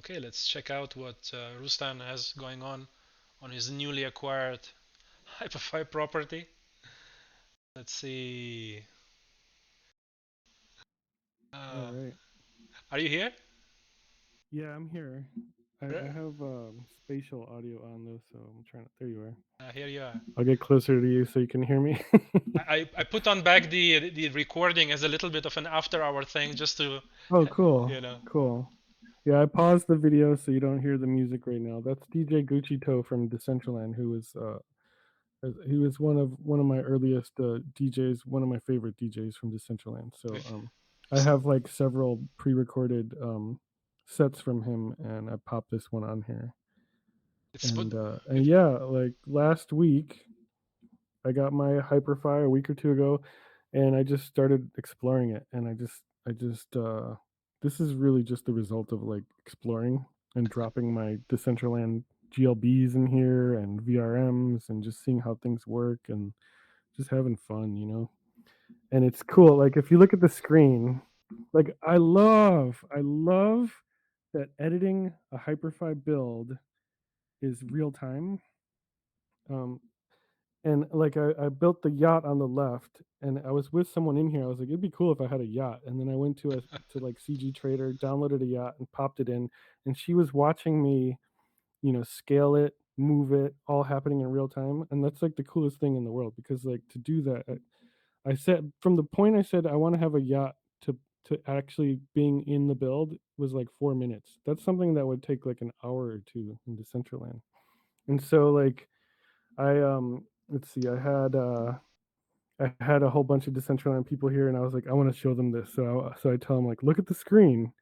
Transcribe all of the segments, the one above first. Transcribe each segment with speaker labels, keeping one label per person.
Speaker 1: Okay, let's check out what Roustan has going on his newly acquired Hyperfy property. Let's see.
Speaker 2: All
Speaker 1: Uh,
Speaker 2: right.
Speaker 1: are you here?
Speaker 2: Yeah, I'm here. I have spatial audio on though, so I'm trying to. There you are.
Speaker 1: Here you are.
Speaker 2: I'll get closer to you so you can hear me.
Speaker 1: I put on back the recording as a little bit of an after hour thing just to,
Speaker 2: Oh, cool,
Speaker 1: you know.
Speaker 2: cool. Yeah, I paused the video so you don't hear the music right now. That's DJ Gucci Toe from Decentraland, who was he was one of my earliest DJs, one of my favorite DJs from Decentraland. So I have like several pre-recorded sets from him, and I popped this one on here.
Speaker 1: It's but
Speaker 2: And
Speaker 1: if
Speaker 2: yeah, like last week I got my Hyperfy a week or two ago, and I just started exploring it, and I just this is really just the result of like exploring and dropping my Decentraland GLBs in here and VRMs and just seeing how things work and just having fun, you know. And it's cool. Like if you look at the screen, like I love that editing a Hyperfy build is real time. Um, and like I built the yacht on the left, and I was with someone in here. I was like, it'd be cool if I had a yacht. And then I went to like CG Trader, downloaded a yacht, and popped it in. And she was watching me, scale it, move it, all happening in real time. And that's like the coolest thing in the world because like to do that, I said from the point I said I want to have a yacht to actually being in the build was like 4 minutes. That's something that would take like an hour or two in Decentraland. And so like I let's see, I had a whole bunch of Decentraland people here, and I was like, I want to show them this. So I tell them like, look at the screen,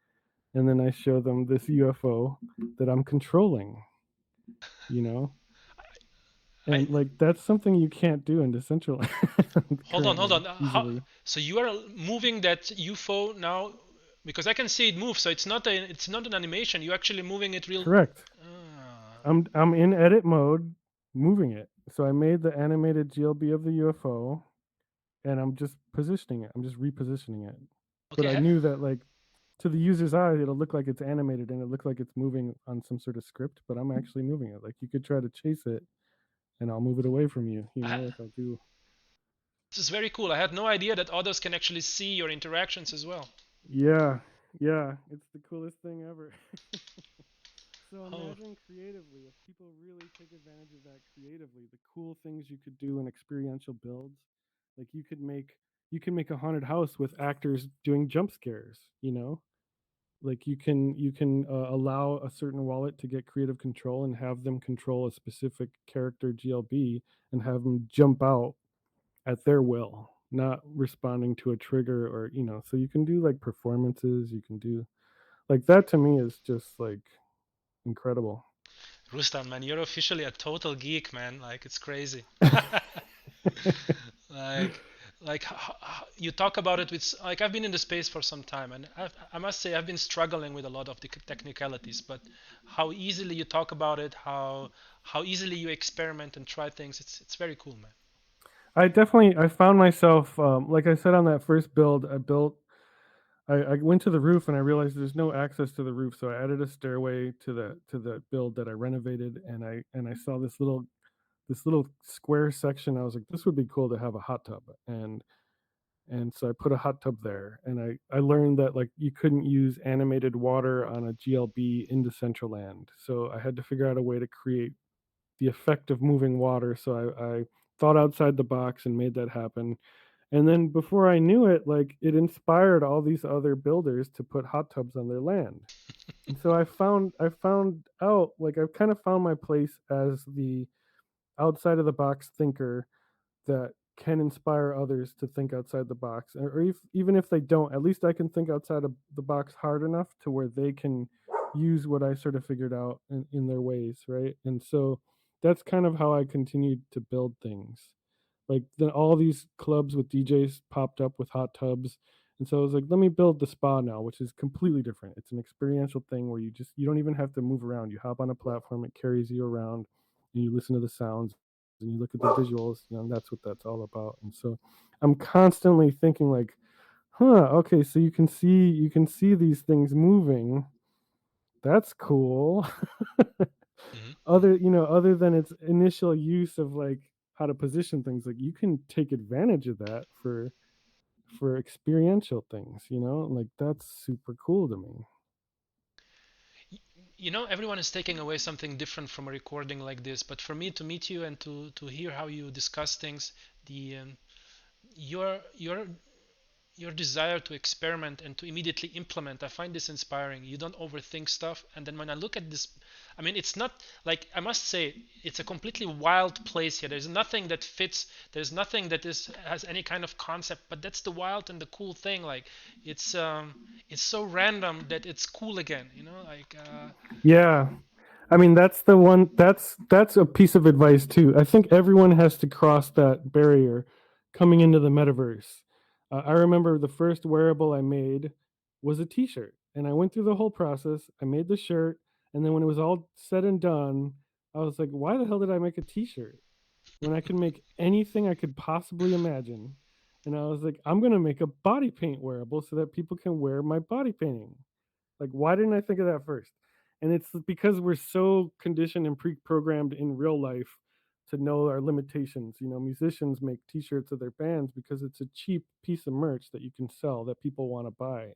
Speaker 2: and then I show them this UFO that I'm controlling. You know,
Speaker 1: I
Speaker 2: and like that's something you can't do in Decentraland
Speaker 1: hold
Speaker 2: currently
Speaker 1: on. How,
Speaker 2: easily.
Speaker 1: so you are moving that UFO now because I can see it move. So it's not an animation. You're actually moving it real.
Speaker 2: Correct.
Speaker 1: Ah,
Speaker 2: I'm in edit mode, moving it. So I made the animated GLB of the UFO, and I'm just positioning it. I'm just repositioning it. But
Speaker 1: okay.
Speaker 2: I knew that like to the user's eye, it'll look like it's animated and it looks like it's moving on some sort of script, but I'm actually moving it. Like you could try to chase it, and I'll move it away from you. You know,
Speaker 1: I,
Speaker 2: like I'll do.
Speaker 1: this is very cool. I had no idea that others can actually see your interactions as well.
Speaker 2: Yeah, yeah. It's the coolest thing ever. So
Speaker 1: Oh,
Speaker 2: imagine creatively if people really take advantage of that creatively, the cool things you could do in experiential builds. Like you can make a haunted house with actors doing jump scares. Like you can allow a certain wallet to get creative control and have them control a specific character GLB and have them jump out at their will, not responding to a trigger, or so you can do like performances, you can do like that. To me is just like incredible.
Speaker 1: Rustan, man, you're officially a total geek, man. Like it's crazy. like you talk about it with like I've been in the space for some time, and I must say I've been struggling with a lot of the technicalities. But how easily you talk about it, how easily you experiment and try things, it's very cool, man.
Speaker 2: I found myself, like I said on that first build I built. I went to the roof and I realized there's no access to the roof, so I added a stairway to the build that I renovated, and I saw this little square section. I was like, this would be cool to have a hot tub, and so I put a hot tub there, and I learned that like you couldn't use animated water on a GLB into Central Land, so I had to figure out a way to create the effect of moving water. So I thought outside the box and made that happen. And then before I knew it, like it inspired all these other builders to put hot tubs on their land. And so I found out, like I've kind of found my place as the outside of the box thinker that can inspire others to think outside the box, or even if they don't, at least I can think outside of the box hard enough to where they can use what I sort of figured out in their ways, right? And so that's kind of how I continued to build things. Like then all these clubs with DJs popped up with hot tubs, and so I was like, let me build the spa now, which is completely different. It's an experiential thing where you don't even have to move around. You hop on a platform, it carries you around, and you listen to the sounds and you look at the visuals, and that's what that's all about. And so I'm constantly thinking like, okay, so you can see these things moving, That's cool.
Speaker 1: Hmm.
Speaker 2: Other, other than its initial use of like how to position things, like you can take advantage of that for experiential things, like that's super cool to me.
Speaker 1: Everyone is taking away something different from a recording like this, but for me to meet you and to hear how you discuss things, the your desire to experiment and to immediately implement, I find this inspiring. You don't overthink stuff. And then when I look at this, I mean, it's not like, I must say, it's a completely wild place here. There's nothing that fits. There's nothing that is has any kind of concept. But that's the wild and the cool thing. Like it's so random that it's cool again. Like
Speaker 2: Yeah. I mean, that's the one. That's a piece of advice too. I think everyone has to cross that barrier coming into the metaverse. I remember the first wearable I made was a T-shirt, and I went through the whole process. I made the shirt, and then when it was all said and done, I was like, "Why the hell did I make a T-shirt when I can make anything I could possibly imagine?" And I was like, "I'm gonna make a body paint wearable so that people can wear my body painting." Like, why didn't I think of that first? And it's because we're so conditioned and pre-programmed in real life to know our limitations. Musicians make T-shirts of their bands because it's a cheap piece of merch that you can sell that people want to buy.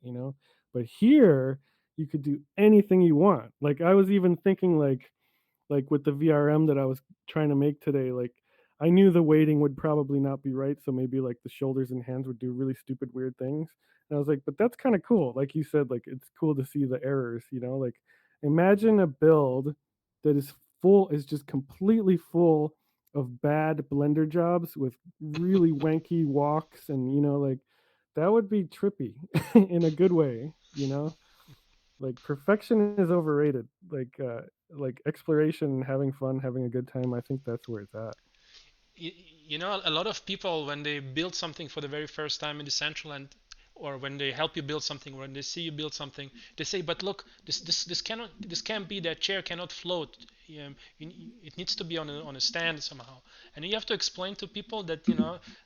Speaker 2: But here you could do anything you want. Like I was even thinking like with the VRM that I was trying to make today, like I knew the weighting would probably not be right, so maybe like the shoulders and hands would do really stupid weird things. And I was like, but that's kind of cool. Like you said, like it's cool to see the errors, like imagine a build that is just completely full of bad blender jobs with really wanky walks and like that would be trippy in a good way. Like perfection is overrated. Like exploration, having fun, having a good time, I think that's where it's at.
Speaker 1: a lot of people, when they build something for the very first time in the central end, or when they help you build something, when they see you build something, they say, but look, this can't be, that chair cannot float. It needs to be on a stand somehow. And you have to explain to people that,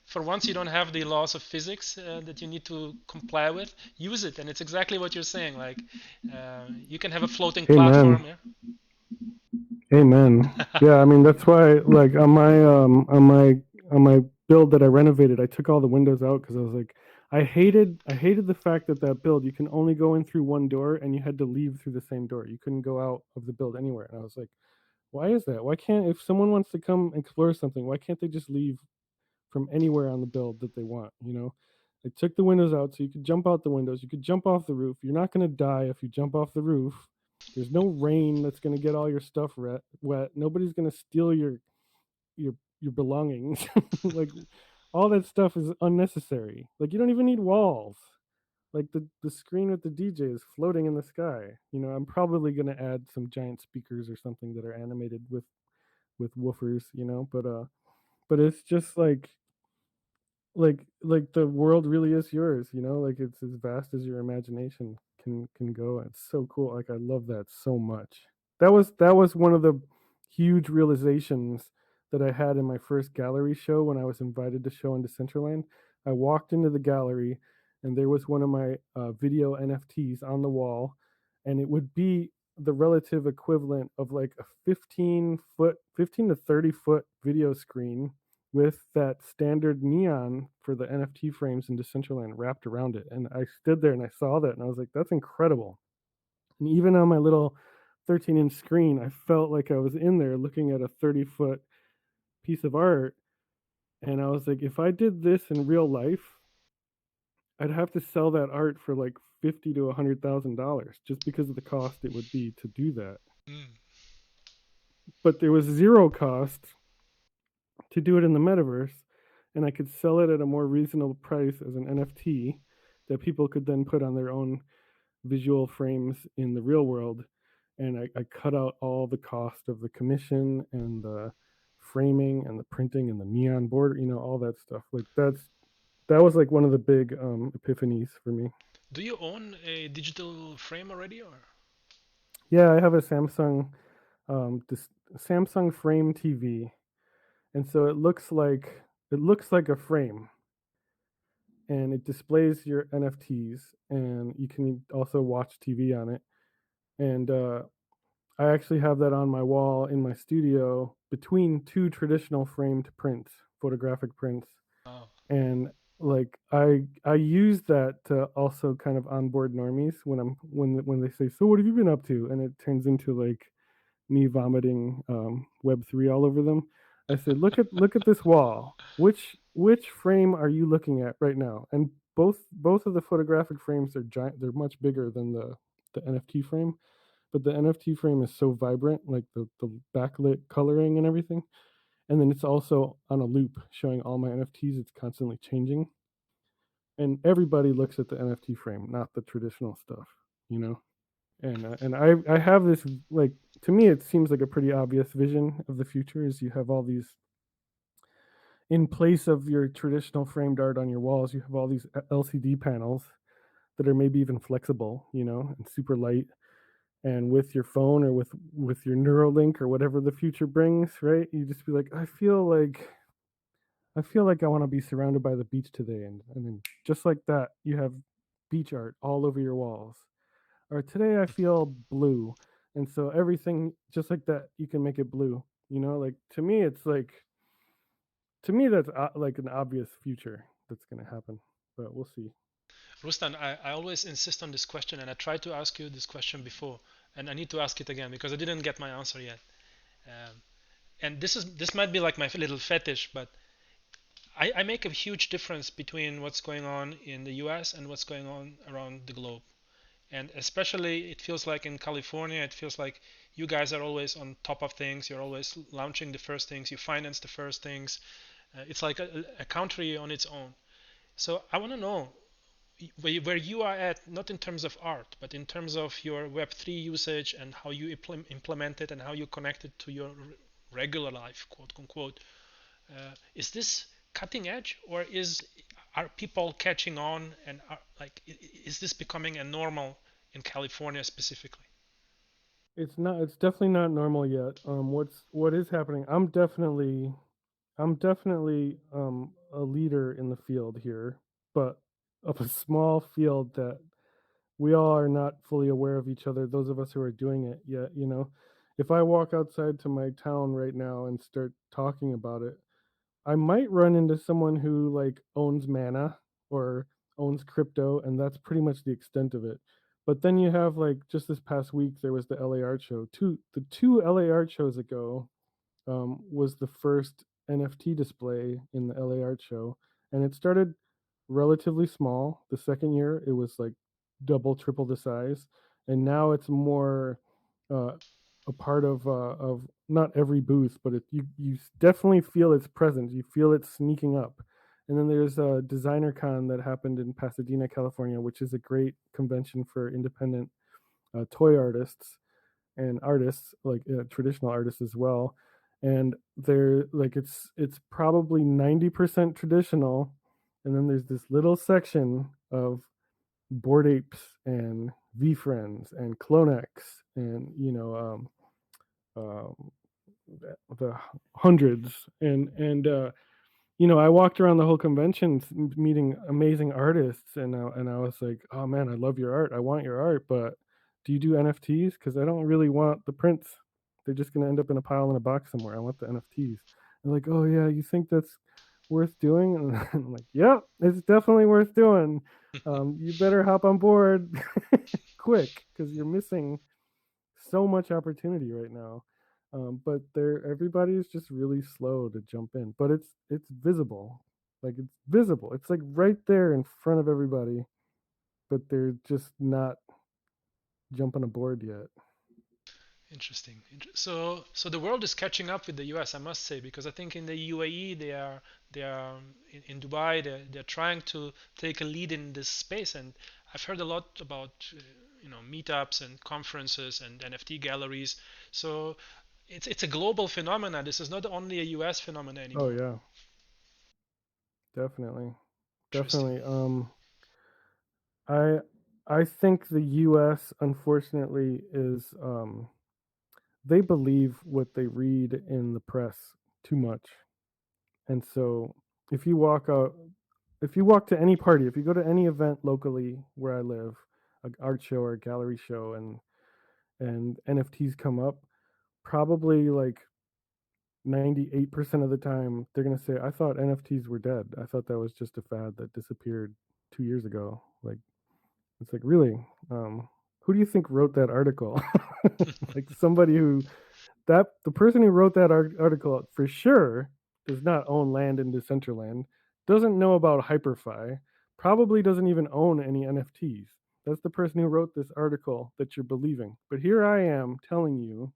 Speaker 1: for once, you don't have the laws of physics that you need to comply with. Use it, and it's exactly what you're saying. Like you can have a floating
Speaker 2: Amen.
Speaker 1: platform. Yeah.
Speaker 2: Amen. Yeah, I mean that's why like on my build that I renovated, I took all the windows out because I was like I hated the fact that that build you can only go in through one door and you had to leave through the same door. You couldn't go out of the build anywhere. And I was like, why is that? Why can't if someone wants to come explore something, why can't they just leave from anywhere on the build that they want? They took the windows out so you could jump out the windows, you could jump off the roof. You're not going to die if you jump off the roof. There's no rain that's going to get all your stuff wet. Nobody's going to steal your belongings. Like all that stuff is unnecessary. Like you don't even need walls. Like the screen with the DJ is floating in the sky. I'm probably going to add some giant speakers or something that are animated with woofers, but it's just like the world really is yours, like it's as vast as your imagination can go. It's so cool. Like I love that so much. That was one of the huge realizations that I had in my first gallery show when I was invited to show in Decentraland. I walked into the gallery and there was one of my video NFTs on the wall, and it would be the relative equivalent of like a 15 to 30 foot video screen with that standard neon for the NFT frames in Decentraland wrapped around it. And I stood there and I saw that and I was like, that's incredible. And even on my little 13-inch screen, I felt like I was in there looking at a 30-foot piece of art. And I was like, if I did this in real life, I'd have to sell that art for like 50 to $100,000 just because of the cost it would be to do that.
Speaker 1: Mm.
Speaker 2: But there was zero cost to do it in the metaverse, and I could sell it at a more reasonable price as an NFT that people could then put on their own visual frames in the real world. And I cut out all the cost of the commission and the framing and the printing and the neon border, all that stuff. Like that was like one of the big epiphanies for me.
Speaker 1: Do you own a digital frame already, or?
Speaker 2: Yeah, I have a this Samsung Frame TV, and so it looks like a frame, and it displays your NFTs, and you can also watch TV on it. and I actually have that on my wall in my studio between two traditional framed prints, photographic prints,
Speaker 1: Oh,
Speaker 2: and like I use that to also kind of onboard normies when when they say, "So what have you been up to?" and it turns into like me vomiting Web3 all over them. I said, look at this wall. Which frame are you looking at right now?" And both of the photographic frames are giant. They're much bigger than the NFT frame, but the NFT frame is so vibrant, like the backlit coloring and everything. And then it's also on a loop showing all my NFTs. It's constantly changing, and everybody looks at the NFT frame, not the traditional stuff, you know. And I have this, like, to me it seems like a pretty obvious vision of the future is you have all these, in place of your traditional framed art on your walls, you have all these LCD panels that are maybe even flexible, and super light. And with your phone or with your Neuralink or whatever the future brings, right? You just be like, I feel like I want to be surrounded by the beach today, and then just like that, you have beach art all over your walls. Or today I feel blue, and so everything just like that, you can make it blue. Like, to me, it's like, to me that's like an obvious future that's gonna happen, but we'll see.
Speaker 1: Rustan, I always insist on this question, and I tried to ask you this question before, and I need to ask it again because I didn't get my answer yet. Um, and this might be like my little fetish, but I make a huge difference between what's going on in the US and what's going on around the globe. And especially, it feels like in California, it feels like you guys are always on top of things. You're always launching the first things. You finance the first things. It's like a country on its own. So I want to know where you are at, not in terms of art, but in terms of your Web3 usage and how you implement it and how you connect it to your regular life, quote unquote. Is this cutting edge, or are people catching on, and is this becoming a normal in California specifically?
Speaker 2: It's definitely not normal yet. What is happening, I'm definitely a leader in the field here, but of a small field that we all are not fully aware of each other, those of us who are doing it yet. If I walk outside to my town right now and start talking about it, I might run into someone who like owns mana or owns crypto, and that's pretty much the extent of it. But then you have, like, just this past week there was the LA Art Show. The two LA Art Shows ago, was the first NFT display in the LA Art Show, and it started relatively small. The second year, it was like double, triple the size, and now it's more uh, a part of not every booth, but you definitely feel its presence. You feel it sneaking up. And then there's a Designer Con that happened in Pasadena, California, which is a great convention for independent toy artists and artists, like traditional artists as well. And they're like, it's probably 90% traditional, and then there's this little section of board apes and V Friends and Clonex and um, the hundreds, and I walked around the whole convention meeting amazing artists, and I was like, "Oh man, I love your art. I want your art, but do you do NFTs? Because I don't really want the prints. They're just gonna end up in a pile in a box somewhere. I want the NFTs." They're like, "Oh yeah, you think that's worth doing?" And I'm like, "Yep, it's definitely worth doing. You better hop on board quick because you're missing so much opportunity right now." But everybody is just really slow to jump in. But it's visible. Like, it's visible. It's like right there in front of everybody, but they're just not jumping aboard yet.
Speaker 1: Interesting. So the world is catching up with the US, I must say, because I think in the UAE they are in Dubai they're trying to take a lead in this space, and I've heard a lot about meetups and conferences and NFT galleries. So it's a global phenomenon. This is not only a US phenomenon
Speaker 2: Oh
Speaker 1: anymore.
Speaker 2: yeah, definitely,
Speaker 1: Interesting.
Speaker 2: definitely. I I think the U.S. unfortunately is, they believe what they read in the press too much. And so if you walk out, if you walk to any party, if you go to any event locally where I live, an art show or a gallery show, and and NFTs come up, probably like 98% of the time they're going to say, I thought NFTs were dead. I thought that was just a fad that disappeared 2 years ago. Like, it's like, really? Who do you think wrote that article? Like, somebody who, that the person who wrote that article for sure does not own land in Decentraland, doesn't know about Hyperfy, probably doesn't even own any NFTs. That's the person who wrote this article that you're believing. But here I am telling you,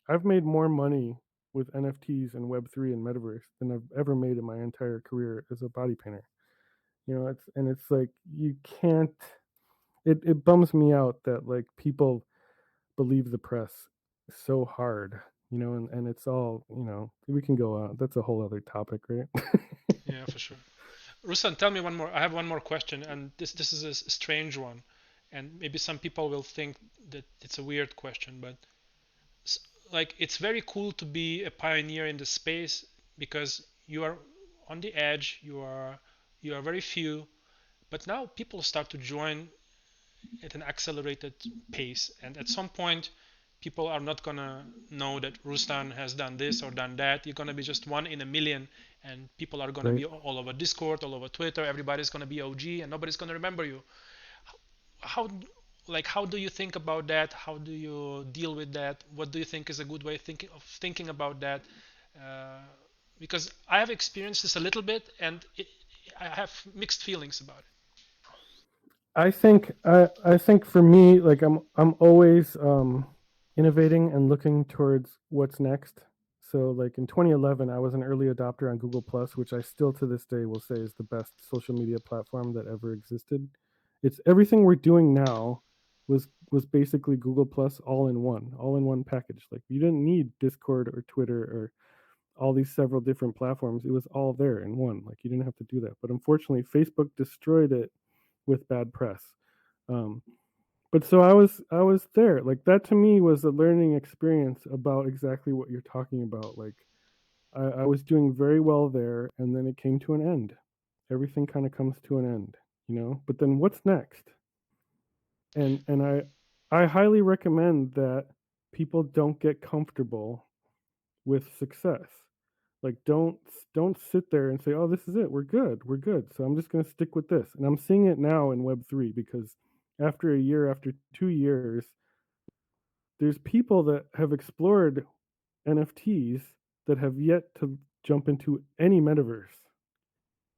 Speaker 2: I've made more money with NFTs and Web3 and Metaverse than I've ever made in my entire career as a body painter. It's like, you can't. It bums me out that like people believe the press so hard, and it's all, we can go on. That's a whole other topic, right?
Speaker 1: Yeah, for sure. Ruslan, tell me one more. I have one more question, and this is a strange one, and maybe some people will think that it's a weird question, but like it's very cool to be a pioneer in the space because you are on the edge. You are very few, but now people start to join at an accelerated pace, and at some point people are not gonna know that Roustan has done this or done that. You're gonna be just one in a million, and people are gonna
Speaker 2: Right.
Speaker 1: be all over Discord, all over Twitter. Everybody's gonna be OG, and nobody's gonna remember you. How, like, how do you think about that? How do you deal with that? What do you think is a good way thinking about that? Uh, because I have experienced this a little bit, and I have mixed feelings about it.
Speaker 2: I think for me, like, I'm always innovating and looking towards what's next. So like in 2011, I was an early adopter on Google Plus, which I still to this day will say is the best social media platform that ever existed. It's everything we're doing now was basically Google Plus all in one package. Like, you didn't need Discord or Twitter or all these several different platforms. It was all there in one. Like, you didn't have to do that. But unfortunately, Facebook destroyed it with bad press. Um, but so I was there. Like, that to me was a learning experience about exactly what you're talking about. Like, I was doing very well there, and then it came to an end. Everything kind of comes to an end. But then what's next? And I highly recommend that people don't get comfortable with success. Like, don't sit there and say, "Oh, this is it. We're good. So I'm just going to stick with this." And I'm seeing it now in Web3 because after a year, after 2 years, there's people that have explored NFTs that have yet to jump into any metaverse,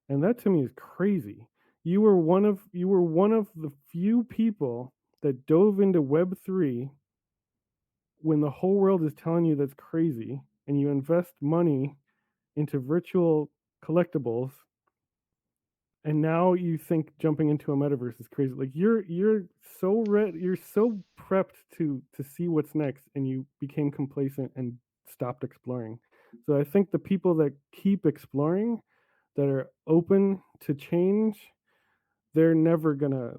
Speaker 2: and that to me is crazy. You were one of the few people that dove into Web3 when the whole world is telling you that's crazy, and you invest money into virtual collectibles, and now you think jumping into a metaverse is crazy. Like, you're so prepped to see what's next, and you became complacent and stopped exploring. So I think the people that keep exploring, that are open to change, they're never gonna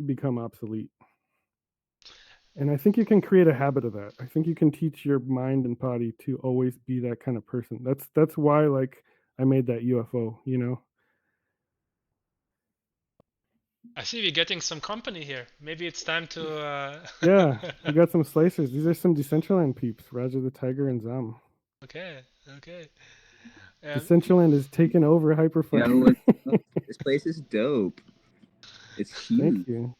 Speaker 2: become obsolete. And I think you can create a habit of that. I think you can teach your mind and body to always be that kind of person. That's why, like, I made that UFO.
Speaker 1: I see we're getting some company here. Maybe it's time to.
Speaker 2: Yeah, we got some slicers. These are some Decentraland peeps, Roger the Tiger and Zam.
Speaker 1: Okay, okay.
Speaker 2: Decentraland is taking over
Speaker 3: Yo,
Speaker 2: Hyperfy.
Speaker 3: what's up? This place is dope. It's
Speaker 2: Thank
Speaker 3: huge.
Speaker 2: you.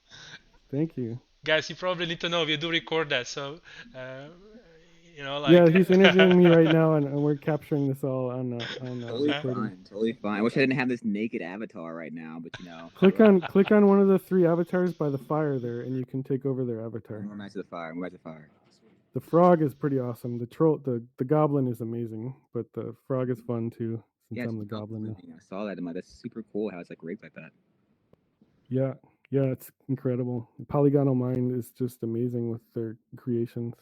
Speaker 2: Thank you.
Speaker 1: guys, you probably need to know we do record that, so uh,
Speaker 2: Yeah,
Speaker 1: like.
Speaker 2: he's interviewing me right now, and we're capturing this all on
Speaker 3: Totally
Speaker 2: recording.
Speaker 3: fine. Totally fine. I wish I didn't have this naked avatar right now, but
Speaker 2: Click on one of the three avatars by the fire there, and you can take over their avatar.
Speaker 3: I'm going back to the fire. I'm going back to the fire.
Speaker 2: The frog is pretty awesome. The goblin is amazing, but the frog is fun too, since
Speaker 3: Yeah, it's
Speaker 2: I'm the goblin now.
Speaker 3: living. I saw that. I'm like, that's super cool how it's like rigged like that.
Speaker 2: Yeah, yeah, it's incredible. Polygonal Mind is just amazing with their creations.